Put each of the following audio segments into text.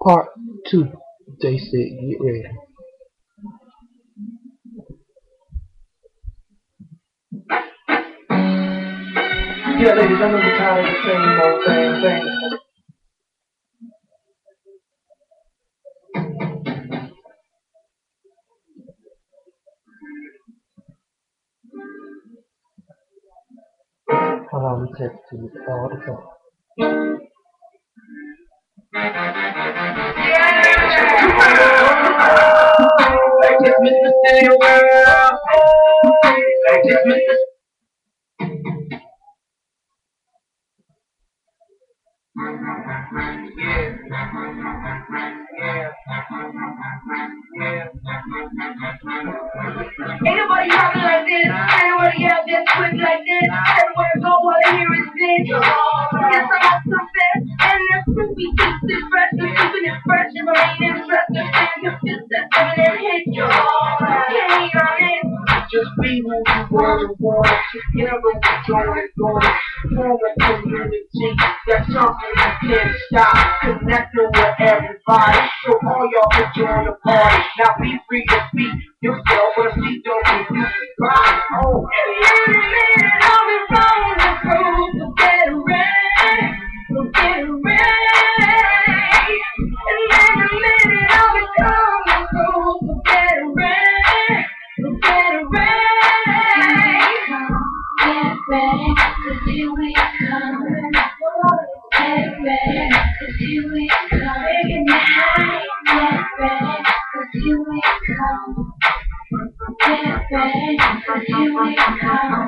Part 2. They said get ready. Yeah, ladies, I know you're tired of the same old thing. Hold on, we text to you all the time. Like this, Mr. City World. Like this, Mr. Yeah, yeah, yeah. Ain't nobody talking like this. Ain't nobody out there quick like this. Everywhere I go, all I hear is this. Yes, I'm off some fast, and that's proof we keep it fresh. I'm keeping it fresh, and I ain't interested. And if this that seven and hit you, can't hate on it. Just be who you were and want. Together we going. Form a community. That's something you can't stop. Connecting with everybody, so all y'all can join the party. Now be free to speak yourself, but see don't you cry. Oh, in a minute I'll be wrong the proof. So get ready, so get ready. And in a minute I'll be coming through. So get ready, so get ready. Get ready, 'cause here we come. Get ready, 'cause here we come. Get ready, 'cause here we come. Get ready, 'cause here we come.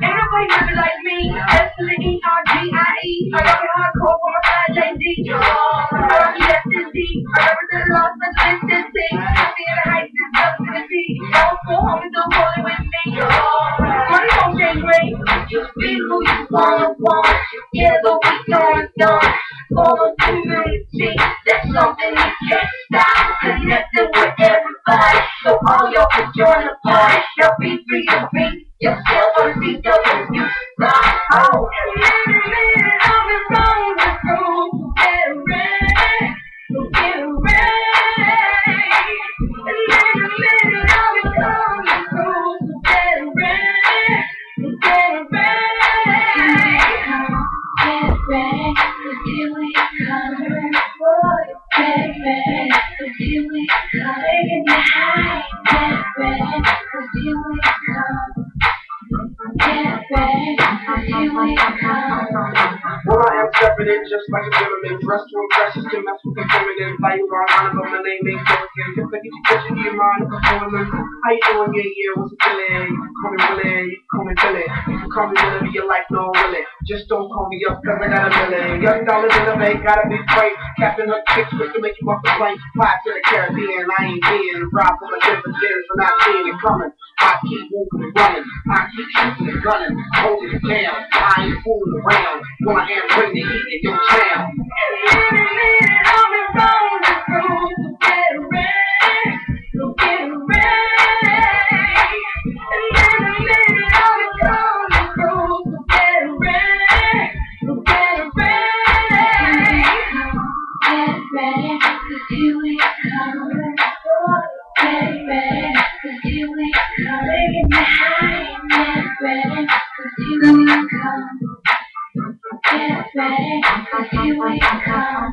Ain't nobody never like me. S-L-E-R-G-I-E. I got it hardcore for my side, Jay-Z. R-E-S-N-D. I represent Los Angeles, City. See the heights is up to the sea. All four homies are rolling with me. Money don't change race. Just be who you want. Together we done. For a community, that's something you can't stop. Connecting with everybody, so all y'all can join the party. Now be free to be yourself on CW. Oh, in a minute, I'll be wrong the proof. So get ready, so get ready. And in a minute, I'll be coming through. So get ready, so get ready. Get ready, 'cause here we come. Get ready, 'cause here we come. Taking you high. Get ready, 'cause here we come. Get ready, 'cause here we come. Well, I am stepping in just like a gentleman, dressed to impress, to mess with the feminine, value our honor, but my name ain't Jordan. Just like it's catching your mind, performing. How you doing? Yeah, what's it feeling? You call me Willie, you call me Billy. You can call me whatever you like, no Willie. Just don't call me up, 'cause I got a million. Young dollars in the bank, gotta be great. Captain of chicks, quick to make you off the plane. Fly to the Caribbean, I ain't being robbed from a different years for not seeing it coming. I keep moving and running, I keep shooting and gunning, holding it down. I ain't fooling around when I am bringing the heat in your town. In a minute, I'll be wrong the proof. So get ready, so get ready. And in a minute, I'll be coming through. So get ready, so get ready. Get ready, 'cause here we come. Get ready, 'cause here we come. Taking me high. Get ready, 'cause here we come. Get ready, 'cause here we come.